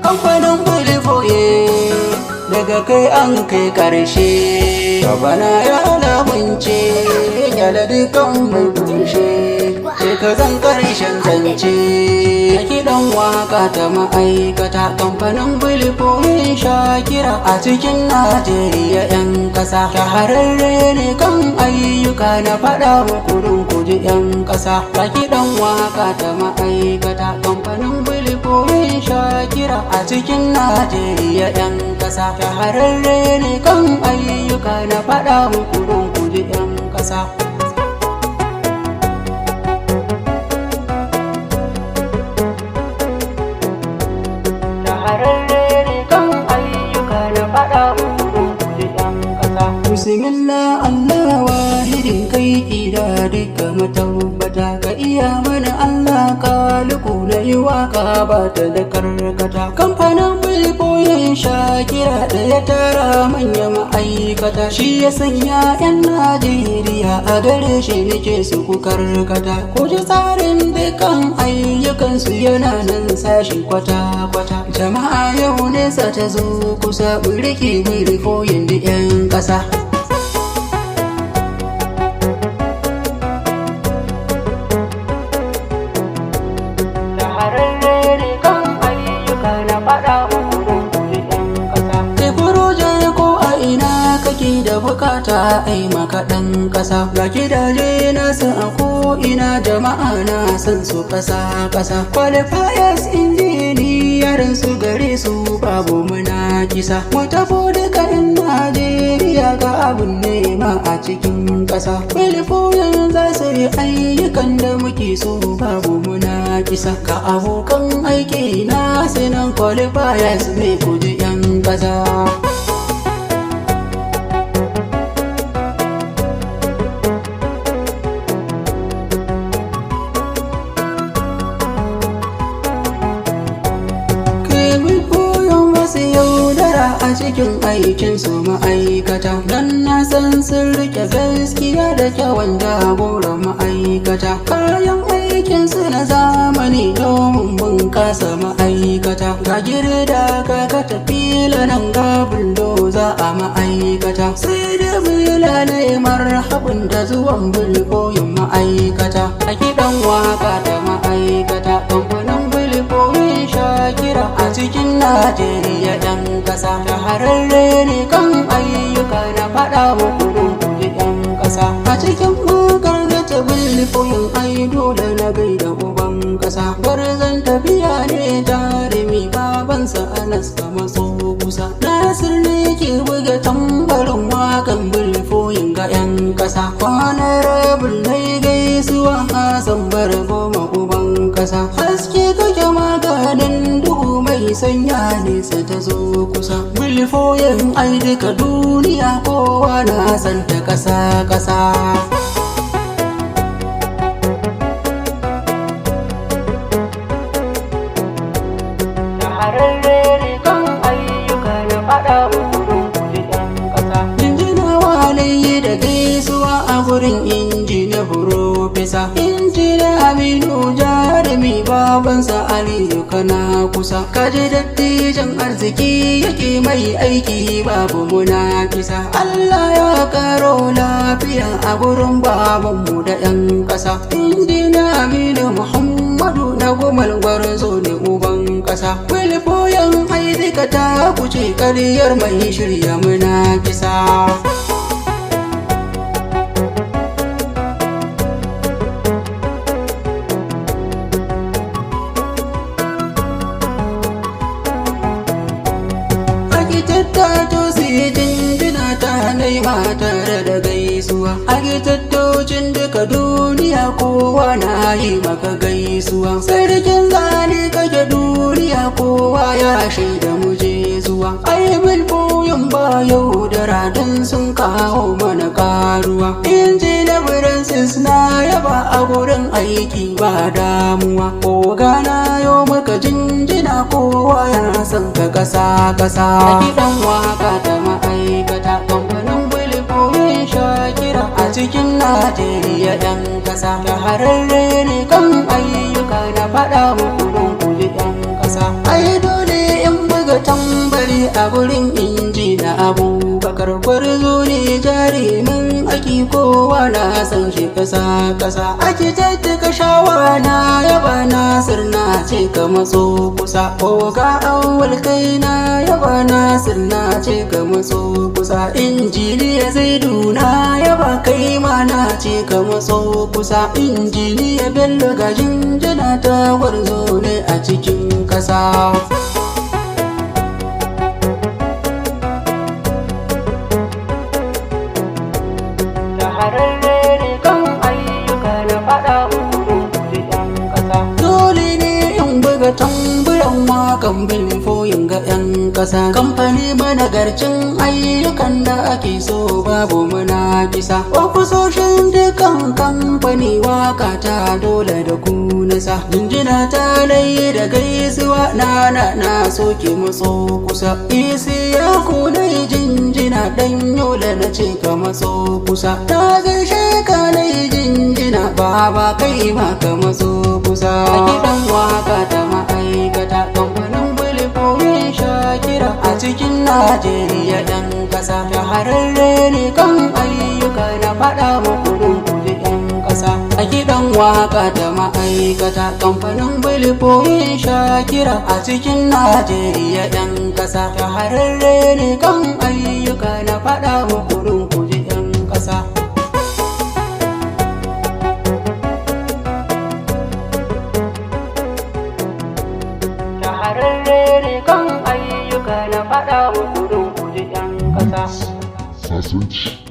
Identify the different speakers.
Speaker 1: kamfanin bilifoye daga kai an kai karshe, bana ya lamunce kyala dukan mai kushe, sai ka zan karshen zance. Kiɗan waka ta ma'aikata kamfanin bilifoye Shakira a cikin Najeriya 'yan ƙasa, shahararre ne kan ayyuka na faɗa muku don ku ji 'yan ƙasa. Kiɗan waka ta ma'aikata kamfanin bilifoye Shakira a cikin Najeriya 'yan ƙasa, shahararre ne kan ayyuka na faɗa muku don ku ji 'yan ƙasa. Bismillah Allah wahidin kai ida duka matabbata, ka iya mana Allah kaliku na yi waka ba ta da karkata. Kamfanin bilifoye Shakira da ya tara manya ma'aikata, shi ya sanya 'yan Najeriya a gare shi nake su ku karkata. Ku ji tsarin dukan ayyukansu yana nan sashi kwata-kwata. Jama'a yau nesa ta zo kusa birki bilifoyin da 'yan ƙasa. Da bukata ai maka ɗan ƙasa, ga gidaje na san a ko'ina, jama'a na san su ƙasa-ƙasa. Qualifiers injiniyarin su gare su babu muna kisa, mu tafo duka 'yan Najeriya ga abun nema a cikin ƙasa. Bilifoyin za su yi ayyukan da muke so babu muna kisa, ka abokan aiki na sinan qualifiers mai kuji 'yan ƙasa. A cikin aikinsu ma'aikata, don na san sun rike gaskiya da kyawun jagoran ma'aikata. Kayan aikinsu na zamani domin bunƙasa ma'aikata, ga girda ga katafila nan ga buldoza a ma'aikata. Sai da bila na yi marhabin da zuwan bilifoyin ma'aikata. A kiɗan waka da ma'aikata kamfanin bilifoyin Shakira a cikin Najeriya 'yan ƙasa, shahararre ne kan ayyuka na faɗa muku don ku ji 'yan ƙasa. A cikin wakar da ta bilifoyin ai dole na gaida uban ƙasa, gwarzon tafiya ne jarumi babansa Anas ka matso kusa. Nasir ne ke buga tambarin wakan bilifoyin ga 'yan ƙasa, kwanar rabin nai gaisuwa Hassan bar goma uban ƙasa. Haske kake maganin duhu mai sanya nesa ta zo kusa, bilifoyin ai duka duniya kowa na san ta ƙasa-ƙasa. Gurin injiniya Profesa Injiniya Aminu jarumi babansa Aliyu kana kusa, kaji dattijan arziki yake mai aiki babu muna kisa. Allah ya karo lafiya a gurin babanmu da 'yan ƙasa. Injiniya Aminu Muhammadu na gumal gwarzo ne uban ƙasa. Bilifoyin haidika ta kuce ƙaryar mai shirya muna kisa. Tattato su yi jinjina ta naima tare da gaisuwa, agitattocin duka duniya kowa na yi maka gaisuwa. Sarkin zane kake duniya kowa ya shaida muje zuwa. Ai bilifoyin ba yau da radin sun kawo mana karuwa. Injiniya Francis na yaba a gurin aiki ba damuwa, ogana yau maka jinjina kowa ya san ka ƙasa-ƙasa. Kiɗan waka ta ma'aikata kamfanin bilifoyin Shakira a cikin Najeriya 'yan ƙasa, shahararre ne kan ayyuka na faɗa muku don ku ji 'yan ƙasa. Ai dole in a gurin inji na Abubakar gwarzo ne jarumin aki kowa na san shi kasa aki tattaka shawa na yaba Nasir na ce ka matso kusa oga awwal kai na yaba Nasir na ce ka matso kusa injiniya Zaidu na yaba kai ma na ce ka matso kusa injiniya Bello ga jinjina ta gwarzo ne a cikin kasa. Tamburan wakan bilfoyin ga 'yan ƙasa kamfani managarcin ayyukan da ake so babu muna kisa ofisoshin dukan kamfani waka ta dole da ku nisa jinjina ta layi da gaisuwa na soke matso kusa isi ya kunai jinjina dan yola na ce ka matso kusa ta gaishe ka nai jinjina baba kai ma ka matso kusa a gidan waka ta ma'aikata kamfanin bilfoyin shakira a cikin Najeriya ɗan ƙasa shahararre ne kan ayyuka na faɗa muku don kuje 'yan ƙasa a gidan waka ta ma'aikata kamfanin bilfoyin shakira a cikin Najeriya ɗan ƙasa shahararre ne kan ayyuka na faɗa muku don kuje 'yan ƙasa. Shahararre ne kan ayyuka na faɗa muku don kuje 'yan ƙasa.
Speaker 2: Sasanci.